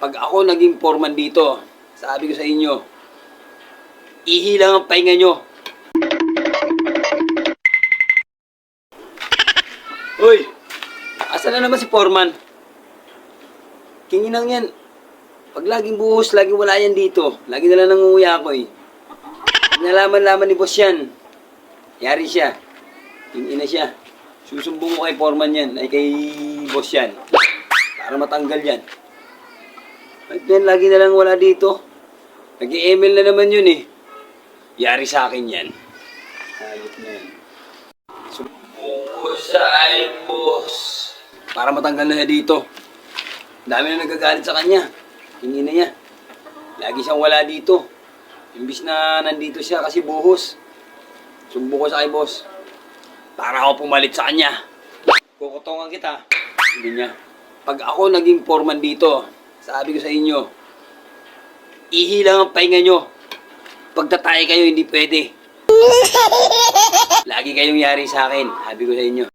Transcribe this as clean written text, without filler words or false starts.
Pag ako naging foreman dito, sabi ko sa inyo, ihi lang ang pahinga nyo. Hoy! Asa na naman si foreman? Kinginang yan. Pag laging buhos, laging wala yan dito. Lagi na lang nangunguya ako eh. Nalaman-laman ni boss yan. Yari siya. Ina siya. Susumbong ko kay foreman yan. Ay kay boss yan. Para matanggal yan. At yan, lagi na lang wala dito. Nag-i-email na naman yun eh. Yari sa akin yan. Hayop na yan. Sumbong ko sa ay boss. Para matanggal na siya dito. Dami na nagagalit sa kanya. Hindi na niya. Lagi siyang wala dito. Imbis na nandito siya kasi buhos. Sumbong ko sa kay boss. Para ako pumalit sa kanya. Kukutongan kita. Hindi niya. Pag ako naging foreman dito, sabi ko sa inyo, ihi lang ang pahinga nyo. Pagtatay kayo, hindi pwede. Lagi kayong yari sa akin, sabi ko sa inyo.